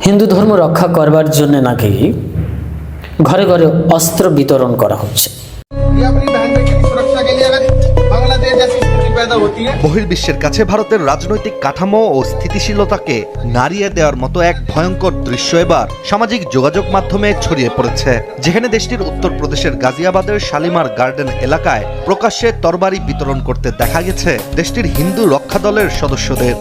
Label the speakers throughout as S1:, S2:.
S1: হিন্দু ধর্ম রক্ষা করবার জন্য নাকি ঘরে ঘরে অস্ত্র বিতরণ করা হচ্ছে।
S2: ये अपनी बहन बेटी की सुरक्षा के लिए अगर बांग्लादेश जैसी स्थिति पैदा होती है।
S3: বহির্বিশ্বের কাছে ভারতের রাজনৈতিক কাঠামো ও স্থিতিশীলতাকে নাড়িয়ে দেওয়ার মতো এক ভয়ঙ্কর দৃশ্য এবার সামাজিক যোগাযোগ মাধ্যমে ছড়িয়ে পড়েছে, যেখানে দেশটির উত্তরপ্রদেশের গাজিয়াবাদের শালিমার গার্ডেন এলাকায় প্রকাশ্যে তরবারি বিতরণ করতে দেখা গেছে দেশটির হিন্দু রক্ষা দলের সদস্যদের।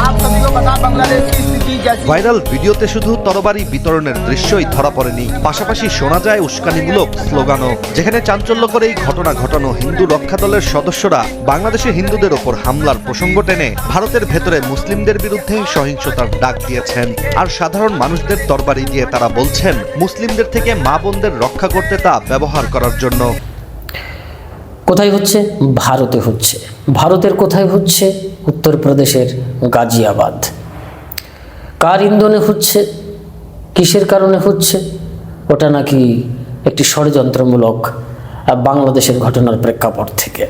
S2: आप सभी को पता बांग्लादेश की स्थिति कैसी।
S3: ভাইরাল ভিডিওতে শুধু তরবারি বিতরণের দৃশ্যই ধরা পড়েনি, পাশাপাশি শোনা যায় উস্কানিমূলক স্লোগানও, যেখানে চাঞ্চল্যকর এই ঘটনা ঘটানো হিন্দু রক্ষা দলের সদস্যরা বাংলাদেশে হিন্দুদের ওপর হামলার প্রসঙ্গ টেনে ভারতের ভেতরে মুসলিমদের বিরুদ্ধে সহিংসতার ডাক দিয়েছেন। আর সাধারণ মানুষদের তরবারি দিয়ে তারা বলছেন মুসলিমদের থেকে মা বোনদের রক্ষা করতে তা ব্যবহার করার জন্য।
S1: কোথায় হচ্ছে? ভারতে হচ্ছে। ভারতের কোথায় হচ্ছে? উত্তরপ্রদেশের গাজিয়াবাদ। কার ইন্ধনে হচ্ছে? কিসের কারণে হচ্ছে? ওটা নাকি একটি ষড়যন্ত্রমূলক বাংলাদেশের ঘটনার প্রেক্ষাপট থেকে।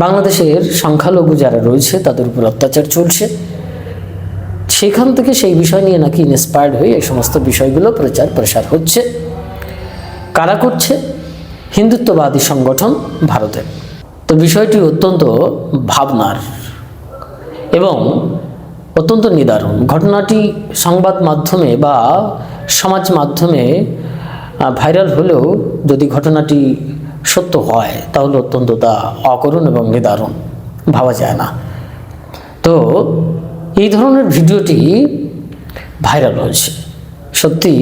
S1: বাংলাদেশের সংখ্যালঘু যারা রয়েছে তাদের উপর অত্যাচার চলছে, সেখান থেকে সেই বিষয় নিয়ে নাকি ইন্সপায়ার্ড হয়ে এই সমস্ত বিষয়গুলো প্রচার প্রসার হচ্ছে। কারা করছে? হিন্দুত্ববাদী সংগঠন ভারতের। তো বিষয়টি অত্যন্ত ভাবনার এবং অত্যন্ত নিদারুণ। ঘটনাটি সংবাদ মাধ্যমে বা সমাজ মাধ্যমে ভাইরাল হলেও যদি ঘটনাটি সত্য হয় তাহলে অত্যন্ত তা অকরুণ এবং নিদারুণ, ভাবা যায় না। তো এই ধরনের ভিডিওটি ভাইরাল হয়েছে। সত্যি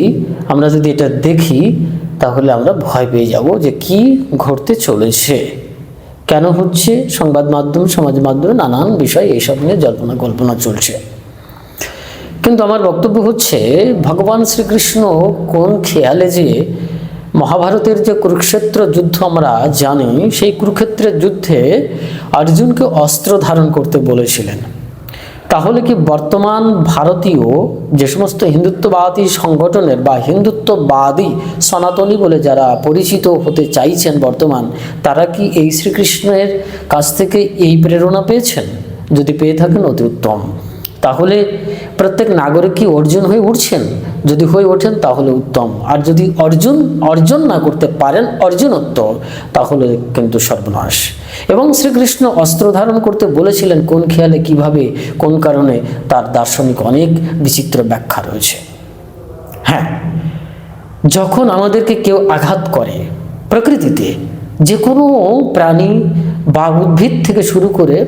S1: আমরা যদি এটা দেখি তাহলে আমরা ভয় পেয়ে যাব যে কি ঘটতে চলেছে, কেন হচ্ছে। সংবাদ মাধ্যম, সমাজ মাধ্যমে নানান বিষয় এইসব নিয়ে জল্পনা কল্পনা চলছে। কিন্তু আমার বক্তব্য হচ্ছে, ভগবান শ্রীকৃষ্ণ কোন খেয়ালে যে মহাভারতের যে কুরুক্ষেত্র যুদ্ধ আমরা জানি, সেই কুরুক্ষেত্রের যুদ্ধে অর্জুনকে অস্ত্র ধারণ করতে বলেছিলেন। তাহলে কি বর্তমান ভারতীয় যে সমস্ত হিন্দুত্ববাদী সংগঠনের বা হিন্দুত্ববাদী সনাতনী বলে যারা পরিচিত হতে চাইছেন বর্তমান, তারা কি এই শ্রীকৃষ্ণের কাছ থেকে এই প্রেরণা পেয়েছেন? যদি পেয়ে থাকেন অতি উত্তম। তাহলে প্রত্যেক নাগরিক কি অর্জুন হয়ে উঠছেন? যদি হয়ে ওঠেন তাহলে উত্তম। আর যদি অর্জন না করতে পারেন অর্জুনত্ব, তাহলে কিন্তু সর্বনাশ। এবং শ্রীকৃষ্ণ অস্ত্র ধারণ করতে বলেছিলেন কোন খেয়ালে, কিভাবে, কোন কারণে, তার দার্শনিক অনেক বিচিত্র ব্যাখ্যা রয়েছে। হ্যাঁ, যখন আমাদেরকে কেউ আঘাত করে, প্রকৃতিতে যে কোনো প্রাণী বা উদ্ভিদ থেকে শুরু করে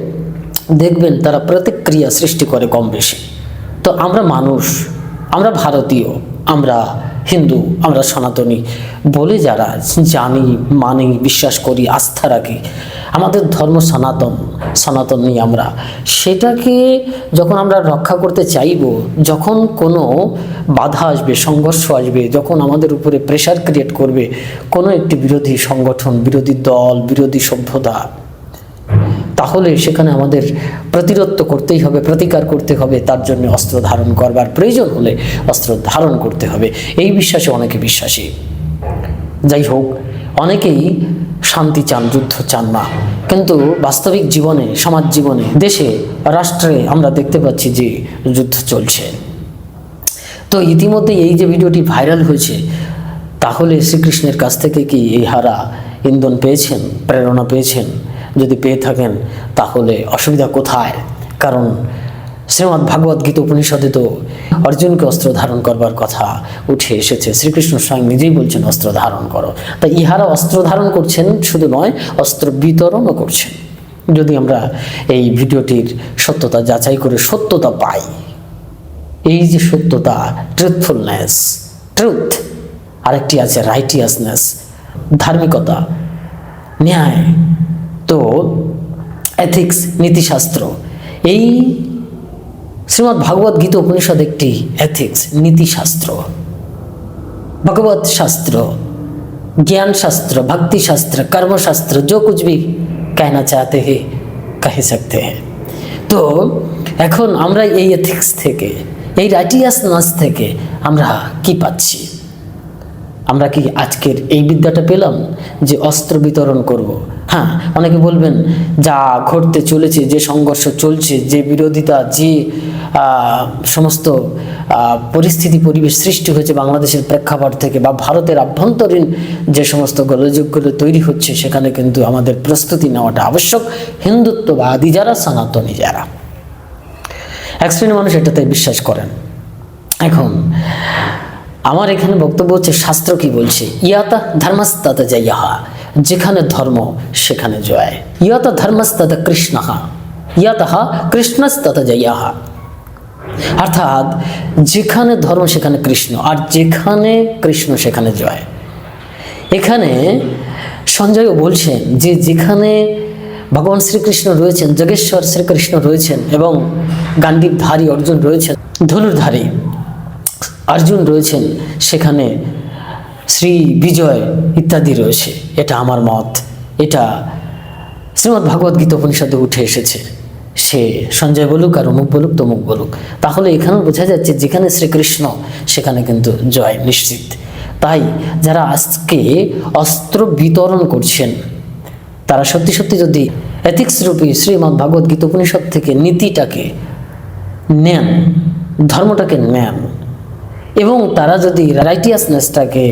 S1: দেখবেন তারা প্রতিক্রিয়া সৃষ্টি করে কম বেশি। তো আমরা মানুষ, আমরা ভারতীয়, আমরা হিন্দু, আমরা সনাতনী বলে যারা জানি, মানি, বিশ্বাস করি, আস্থা রাখি, আমাদের ধর্ম সনাতনী আমরা, সেটাকে যখন আমরা রক্ষা করতে চাইব, যখন কোনো বাধা আসবে, সংঘর্ষ আসবে, যখন আমাদের উপরে প্রেশার ক্রিয়েট করবে কোনো একটি বিরোধী সংগঠন, বিরোধী দল, বিরোধী সভ্যতা, তাহলে সেখানে আমাদের প্রতিরোধ করতেই হবে, প্রতিকার করতে হবে। তার জন্য অস্ত্র ধারণ করবার প্রয়োজন হলে অস্ত্র ধারণ করতে হবে, এই বিশ্বাসে অনেকে বিশ্বাসী। যাই হোক, অনেকেই শান্তি চান, যুদ্ধ চান না। কিন্তু বাস্তবিক জীবনে, সমাজ জীবনে, দেশে, রাষ্ট্রে আমরা দেখতে পাচ্ছি যে যুদ্ধ চলছে। তো ইতিমধ্যে এই যে ভিডিওটি ভাইরাল হয়েছে, তাহলে শ্রীকৃষ্ণের কাছ থেকে কি এই হারা ইন্ধন পেয়েছেন, প্রেরণা পেয়েছেন? যদি পেয়ে থাকেন তাহলে অসুবিধা কোথায়? কারণ শ্রীমদ্ ভাগবত গীতা উপনিষদে তো অর্জুনকে অস্ত্র ধারণ করবার কথা উঠে এসেছে। শ্রীকৃষ্ণ স্বয়ং নিজেই বলছেন অস্ত্র ধারণ করো। তাই ইহারা অস্ত্র ধারণ করছেন, শুধু নয় অস্ত্র বিতরণও করছেন। যদি আমরা এই ভিডিওটির সত্যতা যাচাই করে সত্যতা পাই, এই যে সত্যতা, ট্রুথফুলনেস, ট্রুথ, আরেকটি আছে রাইটিয়াসনেস, ধার্মিকতা, ন্যায়, তো এথিক্স, নীতিশাস্ত্র। এই শ্রীমদ্ ভাগবত গীতা উপনিষদ একটি এথিক্স, নীতিশাস্ত্র, भगवत शास्त्र, ज्ञान शास्त्र, भक्ति शास्त्र, कर्म शास्त्र, जो कुछ भी कहना चाहते हैं कह सकते हैं। তো এখন আমরা এই এথিক্স থেকে, এই রাইটিয়াসনেস থেকে আমরা কি পাচ্ছি? আমরা কি আজকের এই বিদ্যাটা পেলাম যে অস্ত্র বিতরণ করব? হ্যাঁ, অনেকে বলবেন যা ঘটতে চলেছে, যে সংঘর্ষ চলছে, যে বিরোধিতা, যে সমস্ত পরিস্থিতি পরিবেশ সৃষ্টি হয়েছে বাংলাদেশের প্রেক্ষাপট থেকে, বা ভারতের আভ্যন্তরীণ যে সমস্ত গোলযোগগুলো তৈরি হচ্ছে, সেখানে কিন্তু আমাদের প্রস্তুতি নেওয়াটা আবশ্যক। হিন্দুত্ববাদী যারা, সনাতনী যারা, এক শ্রেণীর মানুষ এটাতে বিশ্বাস করেন। এখন আমার এখানে বক্তব্য হচ্ছে, শাস্ত্র কি বলছে? ইয়াতা ধর্মস্তত জয়হা, যেখানে ধর্ম সেখানে জয়। ইয়াতা ধর্মস্তত কৃষ্ণঃ, ইয়াতঃ কৃষ্ণস্তত জয়হা। অর্থাৎ যেখানে ধর্ম সেখানে কৃষ্ণ, আর যেখানে কৃষ্ণ সেখানে জয়। এখানে সঞ্জয়ও বলছেন যে যেখানে ভগবান শ্রীকৃষ্ণ রয়েছেন, যোগেশ্বর শ্রীকৃষ্ণ রয়েছেন, এবং গান্ডীবধারী অর্জুন রয়েছেন, ধনুর্ধারী অর্জুন রয়েছেন, সেখানে শ্রী বিজয় ইত্যাদি রয়েছে। এটা আমার মত, এটা শ্রীমদ্ ভাগবত গীতা উপনিষদে উঠে এসেছে। সে সঞ্জয় বলুক আর অমুক বলুক তমুক বলুক, তাহলে এখানেও বোঝা যাচ্ছে যেখানে শ্রীকৃষ্ণ সেখানে কিন্তু জয় নিশ্চিত। তাই যারা আজকে অস্ত্র বিতরণ করছেন, তারা সত্যি সত্যি যদি এথিক্স রূপী শ্রীমদ্ ভাগবত গীতা উপনিষদ থেকে নীতিটাকে নেন, ধর্মটাকে নেন, এবং তারা যদি রাইটিয়াসনেসটাকে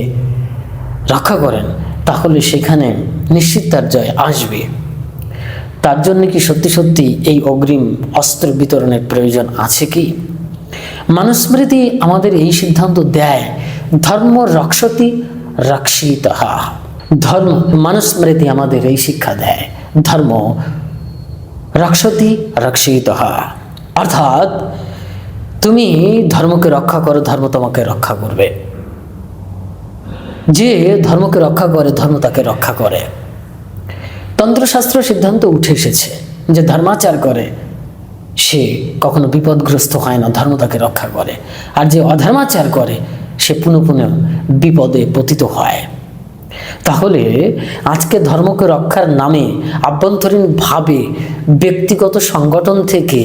S1: রক্ষা করেন, তাহলে সেখানে নিশ্চিত তার জয় আসবে। তার জন্য কি সত্যি সত্যি এই অগ্রিম অস্ত্র বিতরণের প্রয়োজন আছে কি? মনুস্মৃতি আমাদের এই সিদ্ধান্ত দেয়, ধর্ম রক্ষতি রক্ষিতঃ। ধর্ম, মনুস্মৃতি আমাদের এই শিক্ষা দেয়, ধর্ম রক্ষতি রক্ষিতঃ। অর্থাৎ তুমি ধর্মকে রক্ষা করো, ধর্ম তোমাকে রক্ষা করবে। যে ধর্মকে রক্ষা করে, ধর্ম তাকে রক্ষা করে। তন্ত্রশাস্ত্র সিদ্ধান্ত উঠে এসেছে যে ধর্মাচার করে সে কখনো বিপদগ্রস্ত হয় না, ধর্ম তাকে রক্ষা করে। আর যে অধর্মাচার করে সে পুনঃ পুনঃ বিপদে পতিত হয়। তাহলে আজকে ধর্মকে রক্ষার নামে আভ্যন্তরীণভাবে ব্যক্তিগত সংগঠন থেকে,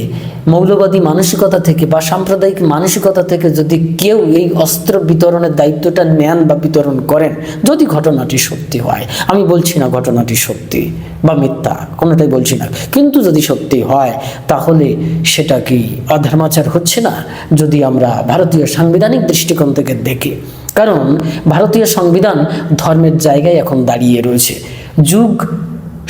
S1: মৌলবাদী মানসিকতা থেকে বা সাম্প্রদায়িক মানসিকতা থেকে যদি কেউ এই অস্ত্র বিতরণের দায়িত্বটা নেন বা বিতরণ করেন, যদি ঘটনাটি সত্যি হয়, আমি বলছি না ঘটনাটি সত্যি বা মিথ্যা, কোনোটাই বলছি না, কিন্তু যদি সত্যি হয় তাহলে সেটা কি অধর্মাচার হচ্ছে না? যদি আমরা ভারতীয় সাংবিধানিক দৃষ্টিকোণ থেকে দেখি, কারণ ভারতীয় সংবিধান ধর্মের জায়গায় এখন দাঁড়িয়ে রয়েছে। যুগ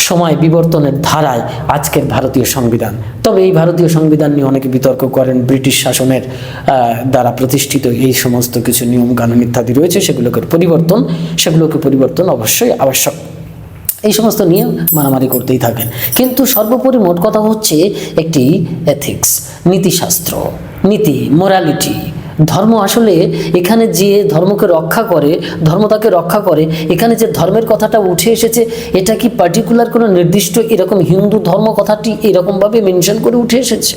S1: সময় বিবর্তনের ধারায় আজকের ভারতীয় সংবিধান। তবে এই ভারতীয় সংবিধান নিয়ে অনেকে বিতর্ক করেন, ব্রিটিশ শাসনের দ্বারা প্রতিষ্ঠিত এই সমস্ত কিছু নিয়ম কানুন ইত্যাদি রয়েছে, সেগুলোকে পরিবর্তন অবশ্যই আবশ্যক। এই সমস্ত নিয়ে মারামারি করতেই থাকেন, কিন্তু সর্বোপরি মোট কথা হচ্ছে একটি এথিক্স, নীতিশাস্ত্র, নীতি, মোরালিটি। ধর্ম আসলে এখানে যে ধর্মকে রক্ষা করে, ধর্ম তাকে রক্ষা করে। এখানে যে ধর্মের কথাটা উঠে এসেছে, এটা কি পার্টিকুলার কোনো নির্দিষ্ট এরকম হিন্দু ধর্ম কথাটি এরকমভাবে মেনশন করে উঠে এসেছে?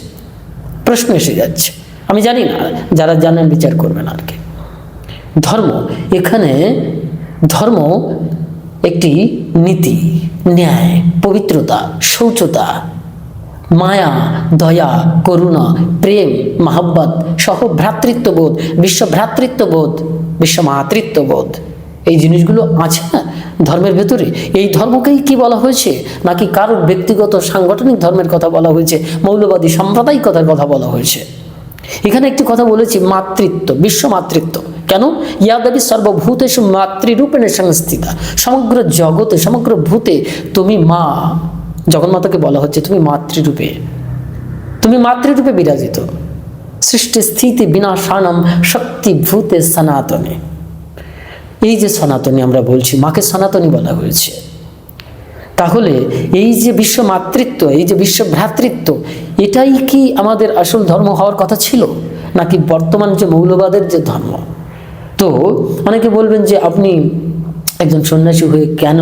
S1: প্রশ্ন এসে যাচ্ছে। আমি জানি না, যারা জানেন বিচার করবেন আর কি। ধর্ম, এখানে ধর্ম একটি নীতি, ন্যায়, পবিত্রতা, শৌচতা, মায়া, দয়া, করুণা, প্রেম, মহাব্বত সহ ভ্রাতৃত্ববোধ, বিশ্ব ভ্রাতৃত্ববোধ, বিশ্ব মাতৃত্ববোধ, এই জিনিসগুলো আছে না ধর্মের ভেতরে। এই ধর্মকেই কি বলা হয়েছে? নাকি কারোর ব্যক্তিগত সাংগঠনিক ধর্মের কথা বলা হয়েছে, মৌলবাদী সাম্প্রদায়িকতার কথা বলা হয়েছে? এখানে একটি কথা বলেছি, মাতৃত্ব, বিশ্ব মাতৃত্ব। কেন? ইয়াদেবী সর্বভূতেষু মাতৃরূপেণ সংস্থিতা। সমগ্র জগতে, সমগ্র ভূতে তুমি মা। জগন্মাতাকে বলা হচ্ছে তুমি মাতৃরূপে, তুমি মাতৃরূপে বিরাজিত। সৃষ্টি স্থিতি বিনাশানম শক্তি ভূতে সনাতনে। এই যে সনাতনী আমরা বলছি, মাকে সনাতনী বলা হয়েছে। তাহলে এই যে বিশ্ব মাতৃত্ব, এই যে বিশ্ব ভ্রাতৃত্ব, এটাই কি আমাদের আসল ধর্ম হওয়ার কথা ছিল, নাকি বর্তমান যে মৌলবাদের যে ধর্ম? তো অনেকে বলবেন যে আপনি একজন সন্ন্যাসী হয়ে কেন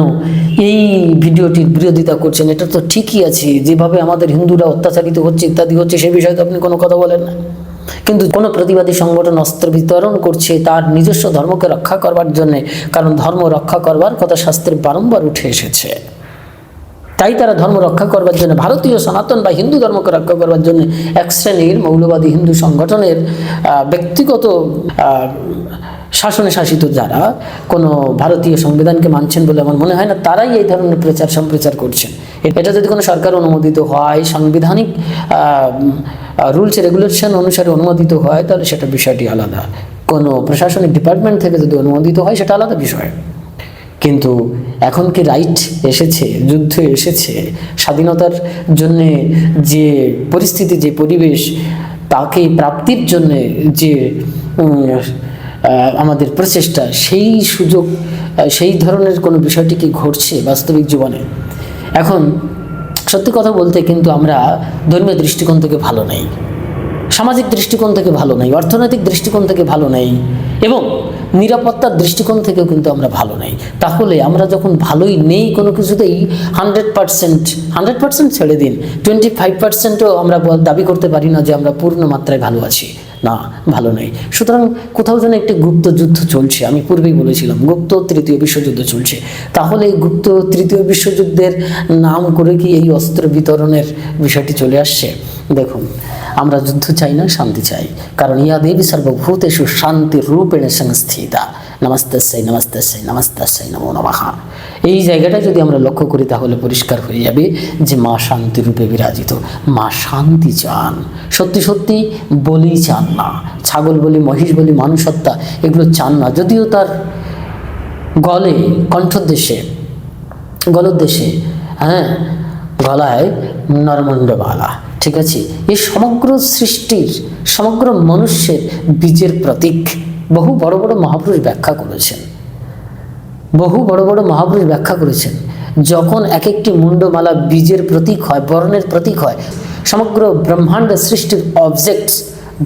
S1: এই ভিডিওটির বিরোধিতা করছেন? এটা তো ঠিকই আছে, যেভাবে আমাদের হিন্দুরা অত্যাচারিত হচ্ছে ইত্যাদি হচ্ছে, সে বিষয়ে তো আপনি কোনো কথা বলেন না। কিন্তু কোনো প্রতিবাদী সংগঠন অস্ত্র বিতরণ করছে তার নিজস্ব ধর্মকে রক্ষা করবার জন্যে, কারণ ধর্ম রক্ষা করবার কথা শাস্ত্রে বারংবার উঠে এসেছে। তাই তারা ধর্ম রক্ষা করবার জন্য, ভারতীয় সনাতন বা হিন্দু ধর্মকে রক্ষা করবার জন্য এক শ্রেণীর মৌলবাদী হিন্দু সংগঠনের ব্যক্তিগত শাসনে শাসিত যারা কোনো ভারতীয় সংবিধানকে মানছেন বলে আমার মনে হয় না, তারাই এই ধরনের প্রচার সম্প্রচার করছেন। এটা যদি কোনো সরকার অনুমোদিত হয়, সাংবিধানিক রুলস রেগুলেশন অনুসারে অনুমোদিত হয়, তাহলে সেটা বিষয়টি আলাদা। কোনো প্রশাসনিক ডিপার্টমেন্ট থেকে যদি অনুমোদিত হয়, সেটা আলাদা বিষয়। কিন্তু এখন কি রাইট এসেছে, যুদ্ধ এসেছে, স্বাধীনতার জন্যে যে পরিস্থিতি, যে পরিবেশ, তাকে প্রাপ্তির জন্যে যে আমাদের প্রচেষ্টা, সেই সুযোগ, সেই ধরনের কোনো বিষয়টি কি ঘটছে বাস্তবিক জীবনে? এখন সত্যি কথা বলতে কিন্তু আমরা ধর্মীয় দৃষ্টিকোণ থেকে ভালো নেই, সামাজিক দৃষ্টিকোণ থেকে ভালো নেই, অর্থনৈতিক দৃষ্টিকোণ থেকে ভালো নেই, এবং নিরাপত্তার দৃষ্টিকোণ থেকেও কিন্তু আমরা ভালো নেই। তাহলে আমরা যখন ভালোই নেই কোনো কিছুতেই, 100% ছেড়ে দিন, 25%ও আমরা দাবি করতে পারি না যে আমরা পূর্ণ মাত্রায় ভালো আছি, না, ভালো নেই। সুতরাং কোথাও যেন একটি গুপ্ত যুদ্ধ চলছে। আমি পূর্বেই বলেছিলাম গুপ্ত তৃতীয় বিশ্বযুদ্ধ চলছে। তাহলে এই গুপ্ত তৃতীয় বিশ্বযুদ্ধের নাম করে কি এই অস্ত্র বিতরণের বিষয়টি চলে আসছে? দেখুন, আমরা যুদ্ধ চাই না, শান্তি চাই। কারণ ইয়া দেবী সর্বভূতেষু শান্তির রূপেণ সংস্থিতা, নমস্তস্যৈ নমস্তস্যৈ নমস্তস্যৈ নমো নমঃ। এই জায়গাটা যদি আমরা লক্ষ্য করি, তাহলে পরিষ্কার হয়ে যাবে যে মা শান্তি রূপে বিরাজিত। মা শান্তি চান, সত্যি সত্যি বলি চান না, ছাগল বলি, মহিষ বলি, মানুষত্বা এগুলো চান না। যদিও তার গলে, কণ্ঠদেশে, গলদেশে, গলায় নরমণ্ডমালা, ঠিক আছে, এই সমগ্র সৃষ্টির, সমগ্র মনুষ্যের বীজের প্রতীক। বহু বড় বড় মহাপুরুষ ব্যাখ্যা করেছেন, বহু বড় বড় মহাপুরুষ ব্যাখ্যা করেছেন, যখন এক একটি মুন্ডমালা বীজের প্রতীক হয়, বর্ণের প্রতীক হয়, সমগ্র ব্রহ্মাণ্ড সৃষ্টির অবজেক্টস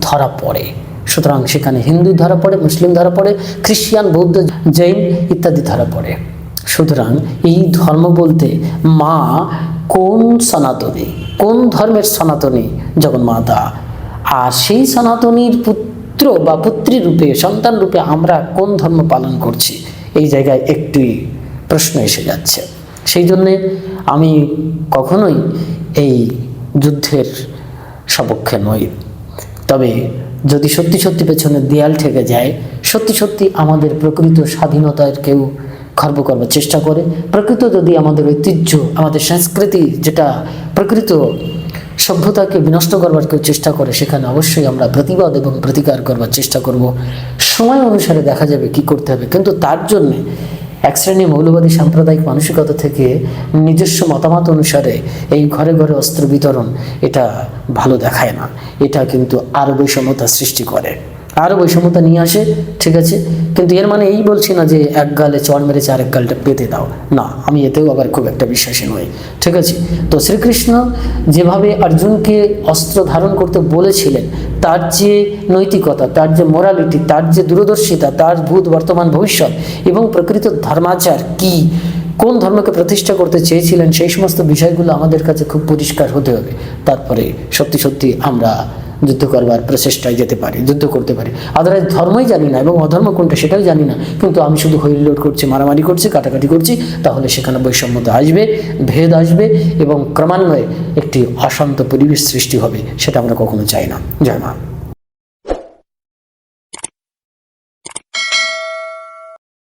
S1: ধরা পড়ে। সুতরাং সেখানে হিন্দু ধরা পড়ে, মুসলিম ধরা পড়ে, খ্রিস্টান, বৌদ্ধ, জৈন ইত্যাদি ধরা পড়ে। সুতরাং এই ধর্ম বলতে মা কোন সনাতনী, কোন ধর্মের সনাতনী? জগন্মাতা। আর সেই সনাতনীর পুত্র বা পুত্রী রূপে, সন্তান রূপে আমরা কোন ধর্ম পালন করছি? এই জায়গায় একটি প্রশ্ন এসে যাচ্ছে। সেই জন্যে আমি কখনোই এই যুদ্ধের সপক্ষে নই। তবে যদি সত্যি সত্যি পেছনে দেয়াল ঠেকে যায়, সত্যি সত্যি আমাদের প্রকৃত স্বাধীনতার কেউ খর্ব করবার চেষ্টা করে, প্রকৃত যদি আমাদের ঐতিহ্য, আমাদের সংস্কৃতি, যেটা প্রকৃত সভ্যতাকে বিনষ্ট করবার কেউ চেষ্টা করে, সেখানে অবশ্যই আমরা প্রতিবাদ এবং প্রতিকার করবার চেষ্টা করব। সময় অনুসারে দেখা যাবে কি করতে হবে। কিন্তু তার জন্যে এক শ্রেণী মৌলবাদী সাম্প্রদায়িক মানসিকতা থেকে নিজস্ব মতামত অনুসারে এই ঘরে ঘরে অস্ত্র বিতরণ, এটা ভালো দেখায় না। এটা কিন্তু আরও বৈষম্যতা সৃষ্টি করে, আরও বৈষম্যতা নিয়ে আসে, ঠিক আছে। কিন্তু এর মানে এই বলছি না যে এক গালে চড় মেরেছে আরেক গালটা পেতে দাও, না, আমি এতেও আবার খুব একটা বিশ্বাসী নই, ঠিক আছে। তো শ্রীকৃষ্ণ যেভাবে অর্জুনকে অস্ত্র ধারণ করতে বলেছিলেন, তার যে নৈতিকতা, তার যে মোরালিটি, তার যে দূরদর্শিতা, তার ভূত, বর্তমান, ভবিষ্যৎ এবং প্রকৃত ধর্মাচার কি, কোন ধর্মকে প্রতিষ্ঠা করতে চেয়েছিলেন, সেই সমস্ত বিষয়গুলো আমাদের কাছে খুব পরিষ্কার হতে হবে। তারপরে সত্যি সত্যি আমরা যুদ্ধ করবার প্রচেষ্টায় যেতে পারি, যুদ্ধ করতে পারি। আদারওয়াইজ ধর্মই জানি না এবং অধর্ম কোনটা সেটাও জানি না, কিন্তু আমি শুধু হইলোড করছি, মারামারি করছি, কাটাকাটি করছি, তাহলে সেখানে বৈষম্যতা আসবে, ভেদ আসবে এবং ক্রমান্বয়ে একটি অশান্ত পরিবেশ সৃষ্টি হবে। সেটা আমরা কখনো চাই না। জয় মা।